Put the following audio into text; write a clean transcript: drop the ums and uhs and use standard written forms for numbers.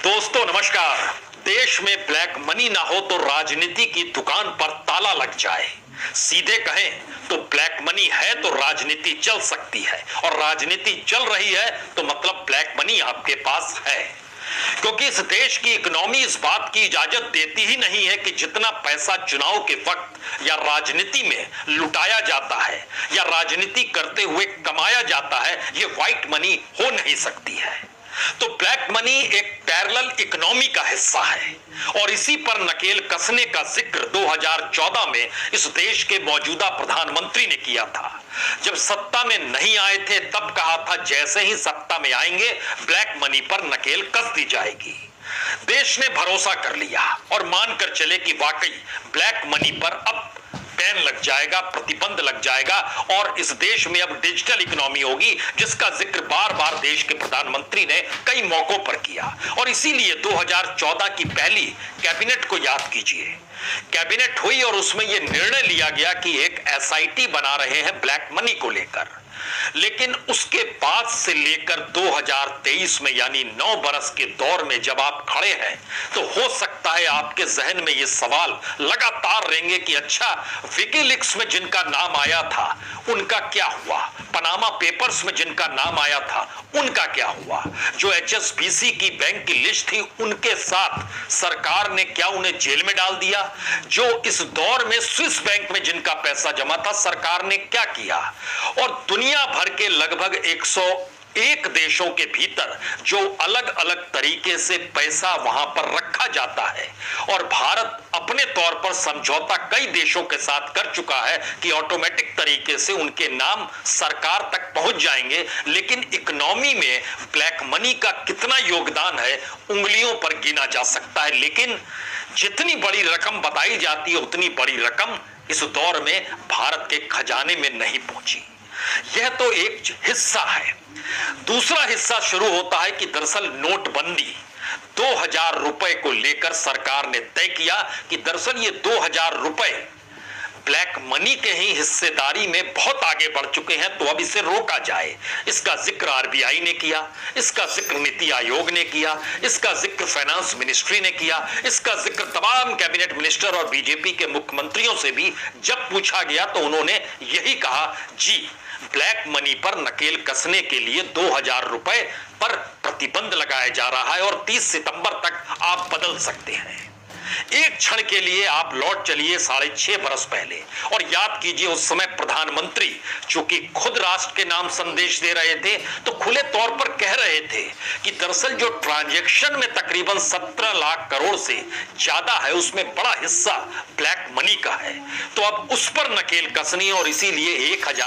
दोस्तों नमस्कार। देश में ब्लैक मनी ना हो तो राजनीति की दुकान पर ताला लग जाए। सीधे कहें तो ब्लैक मनी है तो राजनीति चल सकती है, और राजनीति चल रही है तो मतलब ब्लैक मनी आपके पास है। क्योंकि इस देश की इकोनॉमी इस बात की इजाजत देती ही नहीं है कि जितना पैसा चुनाव के वक्त या राजनीति में लुटाया जाता है या राजनीति करते हुए कमाया जाता है, ये व्हाइट मनी हो नहीं सकती है। तो ब्लैक मनी एक पैरेलल इकोनॉमी का हिस्सा है, और इसी पर नकेल कसने का जिक्र 2014 में इस देश के मौजूदा प्रधानमंत्री ने किया था। जब सत्ता में नहीं आए थे तब कहा था जैसे ही सत्ता में आएंगे ब्लैक मनी पर नकेल कस दी जाएगी। देश ने भरोसा कर लिया और मानकर चले कि वाकई ब्लैक मनी पर अब बैन लग जाएगा, प्रतिबंध लग जाएगा, और इस देश में अब डिजिटल इकोनॉमी होगी, जिसका जिक्र बार बार देश के प्रधानमंत्री ने कई मौकों पर किया। और इसीलिए 2014 की पहली कैबिनेट को याद कीजिए। कैबिनेट हुई और उसमें यह निर्णय लिया गया कि एक एसआईटी बना रहे हैं ब्लैक मनी को लेकर। लेकिन उसके बाद से लेकर 2023 में यानी 9 बरस के दौर में जब आप खड़े हैं तो हो सकता है आपके जहन में ये सवाल लगातार रहेंगे कि अच्छा, विकीलीक्स में जिनका नाम आया था उनका क्या हुआ, पनामा पेपर्स में जिनका नाम आया था उनका क्या हुआ, जो एचएसबीसी की बैंक की लिस्ट थी उनके साथ सरकार ने क्या उन्हें जेल में डाल दिया, जो इस दौर में स्विस बैंक में जिनका पैसा जमा था सरकार ने क्या किया। और दुनिया भर के लगभग 101 देशों के भीतर जो अलग अलग तरीके से पैसा वहां पर रखा जाता है, और भारत अपने तौर पर समझौता कई देशों के साथ कर चुका है कि ऑटोमेटिक तरीके से उनके नाम सरकार तक पहुंच जाएंगे। लेकिन इकोनॉमी में ब्लैक मनी का कितना योगदान है उंगलियों पर गिना जा सकता है। लेकिन जितनी बड़ी रकम बताई जाती है उतनी बड़ी रकम इस दौर में भारत के खजाने में नहीं पहुंची। यह तो एक हिस्सा है। दूसरा हिस्सा शुरू होता है कि दरअसल नोटबंदी 2000 रुपए को लेकर सरकार ने तय किया कि दरअसल ये 2000 रुपए ब्लैक मनी के ही हिस्सेदारी में बहुत आगे बढ़ चुके हैं, तो अब इसे रोका जाए। इसका जिक्र आरबीआई ने किया, इसका जिक्र नीति आयोग ने किया, इसका जिक्र फाइनेंस मिनिस्ट्री ने किया, इसका जिक्र तमाम कैबिनेट मिनिस्टर और बीजेपी के मुख्यमंत्रियों से भी जब पूछा गया तो उन्होंने यही कहा, जी ब्लैक मनी पर नकेल कसने के लिए 2000 रुपए पर प्रतिबंध लगाया जा रहा है और 30 सितंबर तक आप बदल सकते हैं। एक क्षण के लिए आप लौट चलिए 6.5 बरस पहले और याद कीजिए उस समय प्रधानमंत्री चूंकि खुद राष्ट्र के नाम संदेश दे रहे थे तो खुले तौर पर कह रहे थे कि दरअसल जो ट्रांजैक्शन में तकरीबन 17 लाख करोड़ से ज्यादा है उसमें बड़ा हिस्सा ब्लैक मनी का है। तो अब उस पर नकेल कसनी और इसीलिए 1000